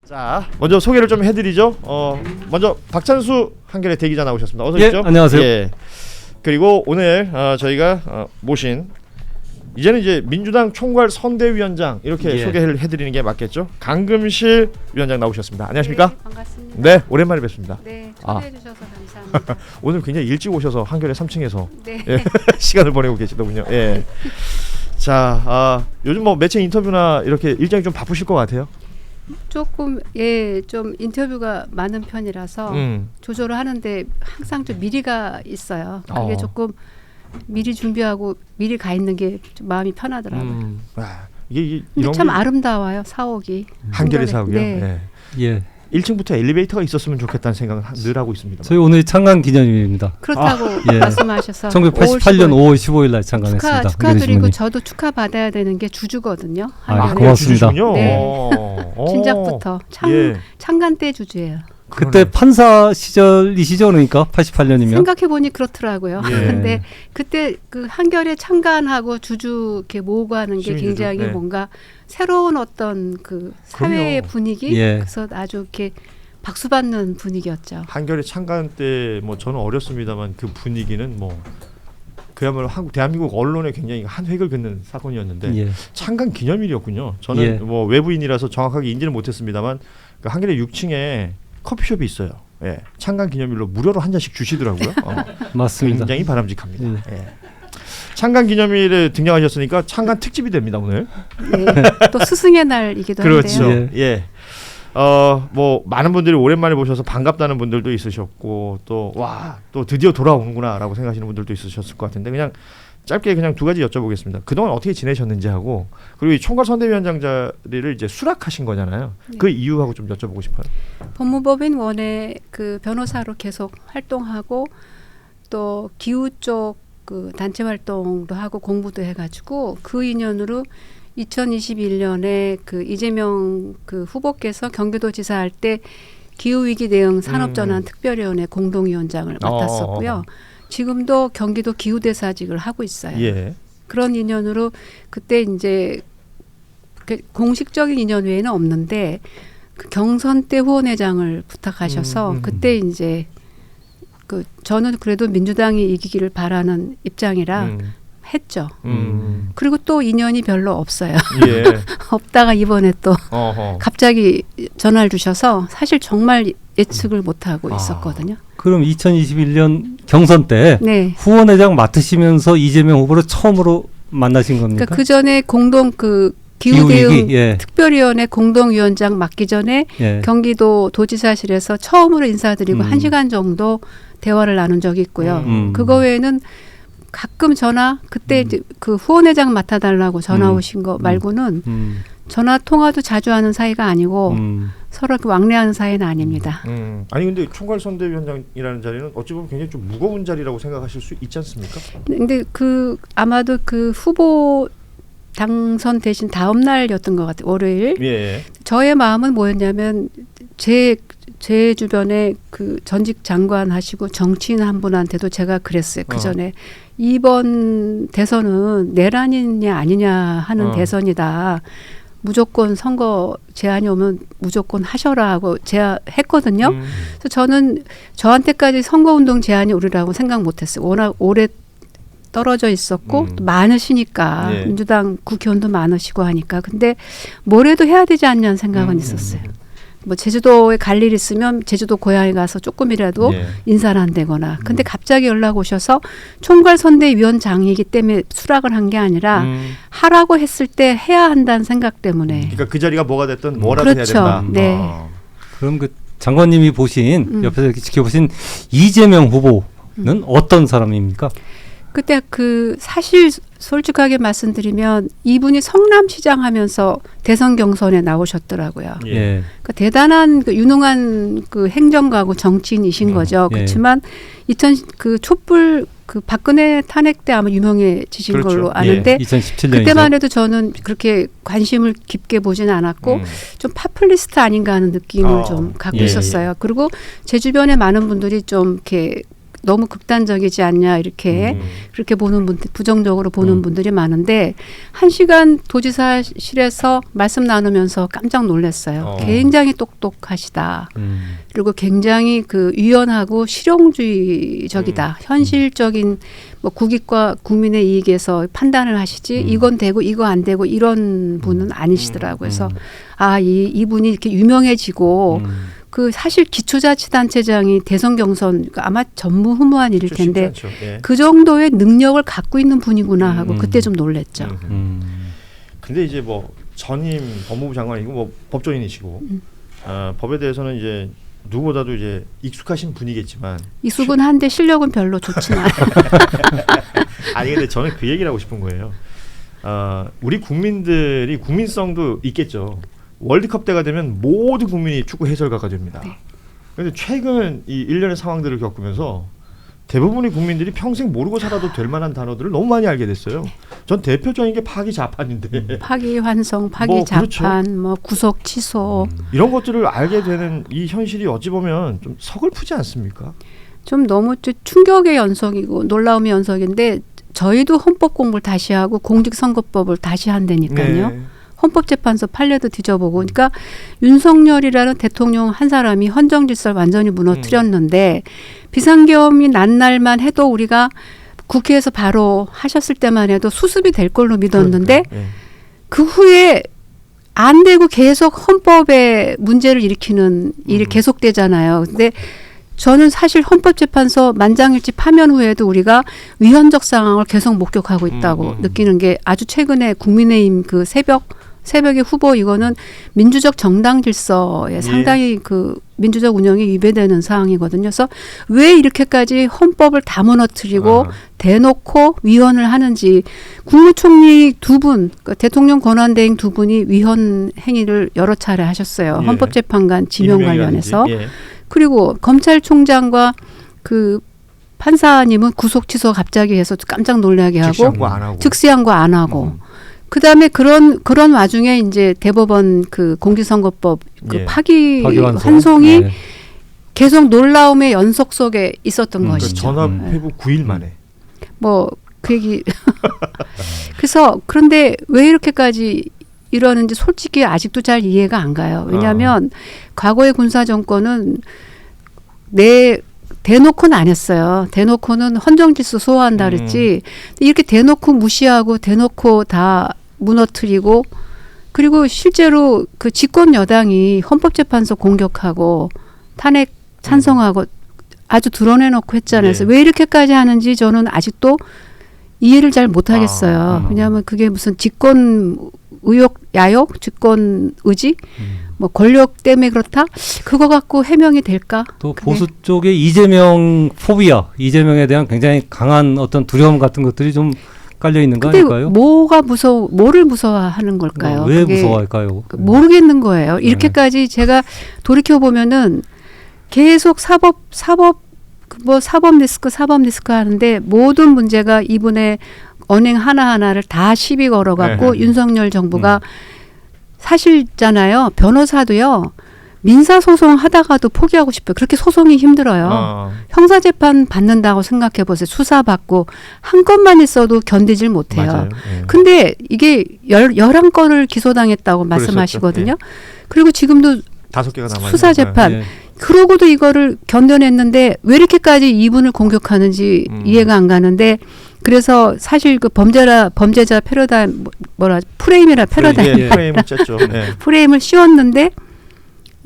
자, 먼저 소개를 좀 해드리죠. 먼저 박찬수 한겨레 대기자 나오셨습니다. 어서 오십시오. 안녕하세요. 예. 그리고 오늘 저희가 모신 이제는 이제 민주당 총괄 선대위원장 이렇게 소개를 해드리는 게 맞겠죠. 강금실 위원장 나오셨습니다. 안녕하십니까? 네, 반갑습니다. 네, 오랜만에 뵙습니다. 네, 초대해 주셔서 감사합니다. 오늘 굉장히 일찍 오셔서 한겨레 3층에서 네. 예, 시간을 보내고 계시더군요. 예. 자, 요즘 뭐 매체 인터뷰나 이렇게 일정이 좀 바쁘실 것 같아요. 조금 좀 인터뷰가 많은 편이라서 조절을 하는데 항상 좀 미리가 있어요. 그게 조금 미리 준비하고 미리 가 있는 게 좀 마음이 편하더라고요. 이게 근데 참 아름다워요, 사옥이. 한겨레 사옥이요. 네. 예. 1층부터 엘리베이터가 있었으면 좋겠다는 생각을 늘 하고 있습니다. 저희 오늘 창간 기념일입니다. 그렇다고 예. 말씀하셔서 1988년 5월 15일 날 창간했습니다. 축하드리고 저도 축하받아야 되는 게 주주거든요. 고맙습니다. 네. 진작부터 창간 때 주주예요. 그때 판사 시절이시죠, 그러니까 88년이면. 생각해 보니 그렇더라고요. 예. 근데 그때 그 한겨레 창간하고 주주 이렇게 모으고 하는 게 굉장히 네. 뭔가 새로운 어떤 그 사회의 분위기, 예. 그래서 아주 이렇게 박수 받는 분위기였죠. 한겨레 창간 때 뭐 저는 어렸습니다만 그 분위기는 뭐 그야말로 대한민국 언론에 굉장히 한 획을 긋는 사건이었는데 창간 기념일이었군요. 저는 뭐 외부인이라서 정확하게 인지는 못했습니다만 그 한겨레 6층에 커피숍이 있어요. 예, 창간 기념일로 무료로 한 잔씩 주시더라고요. 맞습니다. 굉장히 바람직합니다. 예. 창간 기념일에 등장하셨으니까 창간 특집이 됩니다 오늘. 네, 또 스승의 날이기도 그렇죠. 한데요. 예. 뭐 많은 분들이 오랜만에 보셔서 반갑다는 분들도 있으셨고 또 드디어 돌아오는구나라고 생각하시는 분들도 있으셨을 것 같은데 그냥 짧게 그냥 두 가지 여쭤보겠습니다. 그동안 어떻게 지내셨는지 하고 그리고 이 총괄 선대위원장 자리를 이제 수락하신 거잖아요. 네. 그 이유하고 좀 여쭤보고 싶어요. 법무법인 원에 그 변호사로 계속 활동하고 또 기후 쪽 그 단체 활동도 하고 공부도 해가지고 그 인연으로 2021년에 그 이재명 그 후보께서 경기도지사 할 때 기후위기 대응 산업전환 특별위원회 공동위원장을 맡았었고요. 지금도 경기도 기후대사직을 하고 있어요. 예. 그런 인연으로 그때 이제 공식적인 인연 외에는 없는데 그 경선 때 후원회장을 부탁하셔서 그때 이제 그 저는 그래도 민주당이 이기기를 바라는 입장이라 했죠. 그리고 또 인연이 별로 없어요. 예. 없다가 이번에 또 갑자기 전화를 주셔서 사실 정말 예측을 못하고 있었거든요. 그럼 2021년 경선 때 후원회장 맡으시면서 이재명 후보를 처음으로 만나신 겁니까? 그러니까 그 전에 공동 그 기후대응 특별위원회 공동위원장 맡기 전에 경기도 도지사실에서 처음으로 인사드리고 1시간 정도 대화를 나눈 적이 있고요. 그거 외에는 가끔 전화 그때 이제 그 후원회장 맡아달라고 전화 오신 거 말고는 전화 통화도 자주 하는 사이가 아니고 서로 왕래하는 사이는 아닙니다. 아니 근데 총괄 선대위원장이라는 자리는 어찌 보면 굉장히 좀 무거운 자리라고 생각하실 수 있지 않습니까? 근데 그 아마도 그 후보 당선되신 다음 날이었던 것 같아요. 월요일. 예. 저의 마음은 뭐였냐면 제 주변에 그 전직 장관 하시고 정치인 한 분한테도 제가 그랬어요. 그 전에 이번 대선은 내란이냐 아니냐 하는 대선이다. 무조건 선거 제안이 오면 무조건 하셔라 하고 제안했거든요. 그래서 저는 저한테까지 선거운동 제안이 오리라고 생각 못했어요. 워낙 오래 떨어져 있었고 또 많으시니까 민주당 국회의원도 많으시고 하니까 근데 뭐래도 해야 되지 않냐는 생각은 있었어요. 뭐 제주도에 갈 일 있으면 제주도 고향에 가서 조금이라도 인사를 한다거나 근데 갑자기 연락 오셔서 총괄 선대위원장이기 때문에 수락을 한 게 아니라 하라고 했을 때 해야 한다는 생각 때문에 그러니까 그 자리가 뭐가 됐든 뭐라도 해야 된다. 네. 그럼 그 장관님이 보신 옆에서 이렇게 지켜보신 이재명 후보는 어떤 사람입니까? 그때 그 사실 솔직하게 말씀드리면 이분이 성남시장 하면서 대선 경선에 나오셨더라고요. 그러니까 대단한 그 유능한 그 행정가고 정치인이신 거죠. 그렇지만 그 촛불 그 박근혜 탄핵 때 아마 유명해지신 걸로 아는데 2017년이죠. 그때만 해도 저는 그렇게 관심을 깊게 보지는 않았고 좀 파퓰리스트 아닌가 하는 느낌을 좀 갖고 있었어요. 그리고 제 주변에 많은 분들이 좀 이렇게 너무 극단적이지 않냐 이렇게 그렇게 보는 분들 부정적으로 보는 분들이 많은데 1시간 도지사실에서 말씀 나누면서 깜짝 놀랐어요. 굉장히 똑똑하시다. 그리고 굉장히 그 유연하고 실용주의적이다. 현실적인 뭐 국익과 국민의 이익에서 판단을 하시지 이건 되고 이거 안 되고 이런 분은 아니시더라고요. 그래서 이분이 이렇게 유명해지고 그 사실 기초자치단체장이 대선 경선 아마 전무후무한 일일 텐데 예. 그 정도의 능력을 갖고 있는 분이구나 하고 그때 좀 놀랬죠. 근데 이제 뭐 전임 법무부 장관이고 뭐 법조인이시고 법에 대해서는 이제 누구보다도 이제 익숙하신 분이겠지만 익숙은 한데 실력은 별로 좋진 않아요. 아니 근데 저는 그 얘기를 하고 싶은 거예요. 우리 국민들이 국민성도 있겠죠. 월드컵 때가 되면 모든 국민이 축구 해설가가 됩니다. 그런데 최근 이 일련의 상황들을 겪으면서 대부분의 국민들이 평생 모르고 살아도 될 만한 단어들을 너무 많이 알게 됐어요. 전 대표적인 게 파기자판인데. 파기환송, 파기자판, 그렇죠. 뭐 구속 취소. 이런 것들을 알게 되는 이 현실이 어찌 보면 좀 서글프지 않습니까? 좀 너무 충격의 연속이고 놀라움의 연속인데 저희도 헌법 공부를 다시 하고 공직선거법을 다시 한다니까요. 네. 헌법재판소 판례도 뒤져보고 그러니까 윤석열이라는 대통령 한 사람이 헌정질서를 완전히 무너뜨렸는데 비상계엄이 난 날만 해도 우리가 국회에서 바로 하셨을 때만 해도 수습이 될 걸로 믿었는데 그 후에 안 되고 계속 헌법에 문제를 일으키는 일이 계속되잖아요. 근데 저는 사실 헌법재판소 만장일치 파면 후에도 우리가 위헌적 상황을 계속 목격하고 있다고 느끼는 게 아주 최근에 국민의힘 그 새벽의 후보 이거는 민주적 정당 질서에 상당히 그 민주적 운영이 위배되는 사항이거든요. 그래서 왜 이렇게까지 헌법을 다 무너뜨리고 대놓고 위헌을 하는지 국무총리 두 분, 그러니까 대통령 권한대행 두 분이 위헌 행위를 여러 차례 하셨어요. 헌법재판관 지명 관련해서. 그리고 검찰총장과 그 판사님은 구속 취소 갑자기 해서 깜짝 놀라게 하고 즉시한거 안 하고 그다음에 그런 와중에 이제 대법원 그 공직선거법 그 파기 환송이 계속 놀라움의 연속 속에 있었던 것이죠. 전압 회부 9일 만에. 뭐 그 얘기. 그래서 그런데 왜 이렇게까지 이러는지 솔직히 아직도 잘 이해가 안 가요. 왜냐하면 과거의 군사 정권은 대놓고는 안 했어요. 대놓고는 헌정질서 소화한다 그랬지. 이렇게 대놓고 무시하고 대놓고 다 무너뜨리고 그리고 실제로 그 집권 여당이 헌법재판소 공격하고 탄핵 찬성하고 아주 드러내놓고 했잖아요. 그래서 왜 이렇게까지 하는지 저는 아직도 이해를 잘 못하겠어요. 왜냐하면 그게 무슨 집권 의욕, 야욕, 집권 의지, 뭐 권력 때문에 그렇다. 그거 갖고 해명이 될까? 또 보수 쪽의 이재명 포비아, 이재명에 대한 굉장히 강한 어떤 두려움 같은 것들이 좀 깔려 있는 거 아닐까요? 뭐를 무서워하는 걸까요? 왜 무서워할까요? 모르겠는 거예요. 이렇게까지 제가 돌이켜 보면은 계속 사법 리스크 하는데 모든 문제가 이분의 언행 하나하나를 다 시비 걸어갖고 윤석열 정부가 사실잖아요. 변호사도요. 민사소송 하다가도 포기하고 싶어요. 그렇게 소송이 힘들어요. 형사재판 받는다고 생각해 보세요. 수사받고 한 건만 있어도 견디질 못해요. 근데 이게 11건을 기소당했다고 말씀하시거든요. 그리고 지금도 5개가 남아있는 수사재판. 그러고도 이거를 견뎌냈는데 왜 이렇게까지 이분을 공격하는지 이해가 안 가는데 그래서 사실 그 범죄자 패러다임 프레임이라 패러다임 프레임을 짰죠. 프레임을 씌웠는데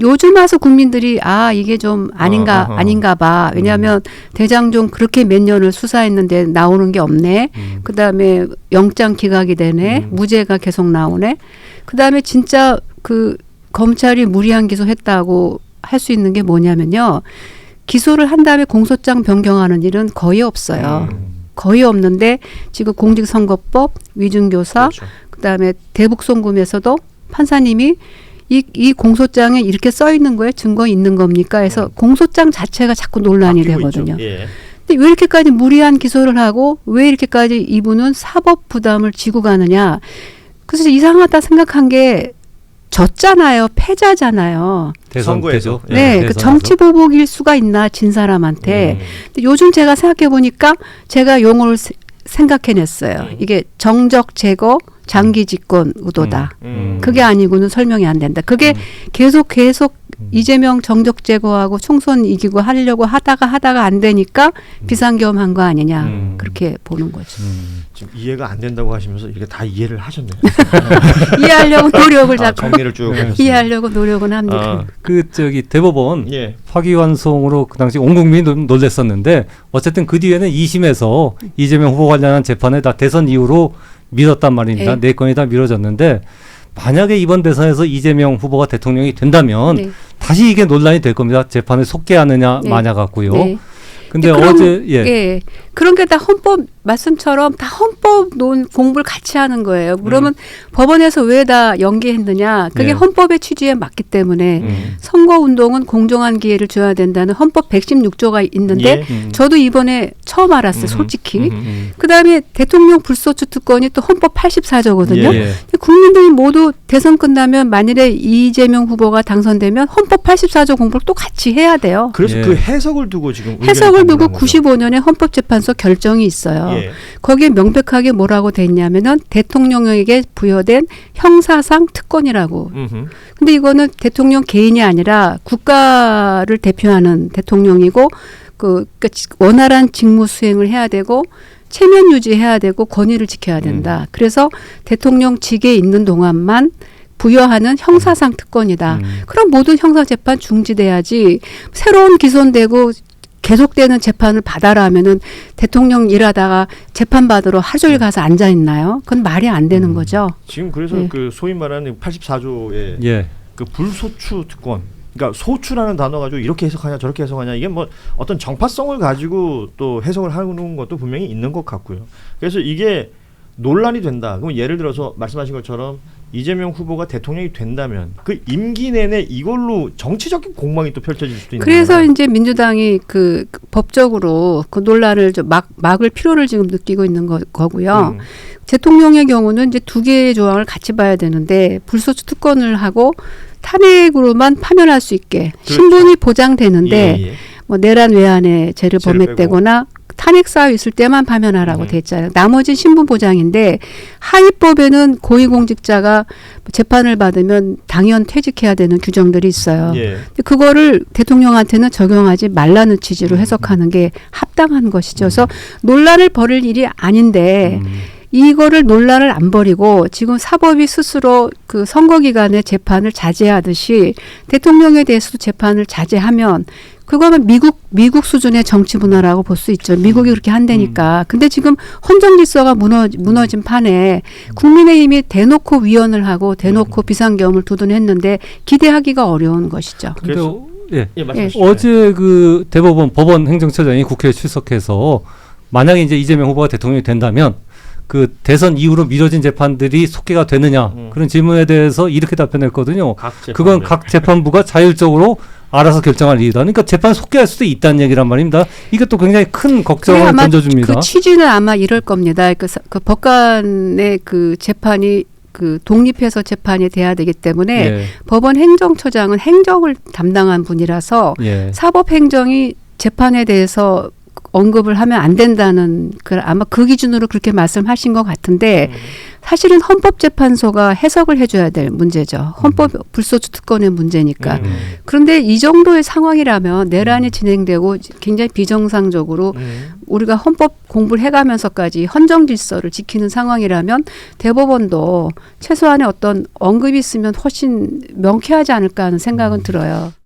요즘 와서 국민들이 이게 좀 아닌가 봐. 왜냐하면 대장동 그렇게 몇 년을 수사했는데 나오는 게 없네. 그다음에 영장 기각이 되네. 무죄가 계속 나오네. 그다음에 진짜 그 검찰이 무리한 기소했다고 할 수 있는 게 뭐냐면요. 기소를 한 다음에 공소장 변경하는 일은 거의 없어요. 거의 없는데 지금 공직선거법, 위중교사, 그다음에 대북송금에서도 판사님이 이 공소장에 이렇게 써 있는 거에 증거 있는 겁니까? 해서 공소장 자체가 자꾸 논란이 되거든요. 근데 왜 이렇게까지 무리한 기소를 하고 왜 이렇게까지 이분은 사법 부담을 지고 가느냐. 그래서 이상하다 생각한 게 졌잖아요. 패자잖아요. 선거에서. 네, 그 정치 보복일 수가 있나 진 사람한테. 근데 요즘 제가 생각해 보니까 제가 용어를 생각해냈어요. 이게 정적 제거, 장기 집권 의도다. 그게 아니고는 설명이 안 된다. 그게 계속 이재명 정적 제거하고 총선 이기고 하려고 하다가 안 되니까 비상겸한 거 아니냐. 그렇게 보는 거죠. 지금 이해가 안 된다고 하시면서 이게 다 이해를 하셨네요. 이해하려고 노력을 자꾸 정리를 쭉 하셨어요. 이해하려고 노력은 합니다. 대법원 예. 파기환송으로 그 당시 온 국민이 놀랬었는데 어쨌든 그 뒤에는 2심에서 이재명 후보 관련한 재판을 다 대선 이후로 미뤘단 말입니다. 네 건이 다 미뤄졌는데 만약에 이번 대선에서 이재명 후보가 대통령이 된다면 다시 이게 논란이 될 겁니다. 재판을 속개하느냐 마냐 갖고요. 근데 어제 그런 게 다 헌법 말씀처럼 다 헌법 공부를 같이 하는 거예요. 그러면 법원에서 왜 다 연기했느냐? 그게 헌법의 취지에 맞기 때문에 선거 운동은 공정한 기회를 줘야 된다는 헌법 116조가 있는데 저도 이번에 처음 알았어요. 솔직히. 그다음에 대통령 불소추 특권이 또 헌법 84조거든요. 국민들이 모두 대선 끝나면 만일에 이재명 후보가 당선되면 헌법 84조 공부를 또 같이 해야 돼요. 그래서 그 해석을 두고 지금 해석을 두고 95년에 헌법재판소 결정이 있어요. 거기에 명백하게 뭐라고 돼 있냐면은 대통령에게 부여된 형사상 특권이라고. 근데 이거는 대통령 개인이 아니라 국가를 대표하는 대통령이고 그러니까 원활한 직무 수행을 해야 되고 체면 유지해야 되고 권위를 지켜야 된다. 그래서 대통령 직에 있는 동안만 부여하는 형사상 특권이다. 그럼 모든 형사재판 중지돼야지 새로운 기소되고 계속되는 재판을 받아라 하면은 대통령 일하다가 재판 받으러 하루 종일 가서 앉아 있나요? 그건 말이 안 되는 거죠. 지금 그래서 그 소위 말하는 84조의 그 불소추 특권, 그러니까 소추라는 단어 가지고 이렇게 해석하냐 저렇게 해석하냐 이게 뭐 어떤 정파성을 가지고 또 해석을 하는 것도 분명히 있는 것 같고요. 그래서 이게 논란이 된다. 그럼 예를 들어서 말씀하신 것처럼 이재명 후보가 대통령이 된다면 그 임기 내내 이걸로 정치적인 공방이 또 펼쳐질 수도 있는 그래서 거잖아요. 이제 민주당이 그 법적으로 그 논란을 좀 막을 필요를 지금 느끼고 있는 거고요. 대통령의 경우는 이제 두 개의 조항을 같이 봐야 되는데 불소추 특권을 하고 탄핵으로만 파면할 수 있게 신분이 보장되는데 뭐 내란 외환의 죄를 범했다거나 탄핵 사유 있을 때만 파면하라고 돼 있잖아요. 나머지 신분 보장인데 하위법에는 고위공직자가 재판을 받으면 당연 퇴직해야 되는 규정들이 있어요. 근데 그거를 대통령한테는 적용하지 말라는 취지로 해석하는 게 합당한 것이죠. 그래서 논란을 벌일 일이 아닌데 이거를 논란을 안 벌이고 지금 사법이 스스로 그 선거 기간에 재판을 자제하듯이 대통령에 대해서도 재판을 자제하면 그거는 미국 수준의 정치 문화라고 볼 수 있죠. 미국이 그렇게 한다니까. 근데 지금 헌정 질서가 무너진 판에 국민의힘이 대놓고 위헌을 하고 대놓고 비상계엄을 두둔했는데 기대하기가 어려운 것이죠. 그래서 어제 그 대법원 법원 행정처장이 국회에 출석해서 만약에 이제 이재명 후보가 대통령이 된다면 그 대선 이후로 미뤄진 재판들이 속개가 되느냐 그런 질문에 대해서 이렇게 답변했거든요. 그건 각 재판부가 자율적으로 알아서 결정할 일이다. 그러니까 재판 속개할 수도 있다는 얘기란 말입니다. 이게 또 굉장히 큰 걱정을 던져줍니다. 그 취지는 아마 이럴 겁니다. 그 법관의 그 재판이 그 독립해서 재판이 돼야 되기 때문에 법원 행정처장은 행정을 담당한 분이라서 사법행정이 재판에 대해서 언급을 하면 안 된다는 아마 그 기준으로 그렇게 말씀하신 것 같은데 사실은 헌법재판소가 해석을 해줘야 될 문제죠. 헌법 불소추 특권의 문제니까. 그런데 이 정도의 상황이라면 내란이 진행되고 굉장히 비정상적으로 우리가 헌법 공부를 해가면서까지 헌정 질서를 지키는 상황이라면 대법원도 최소한의 어떤 언급이 있으면 훨씬 명쾌하지 않을까 하는 생각은 들어요.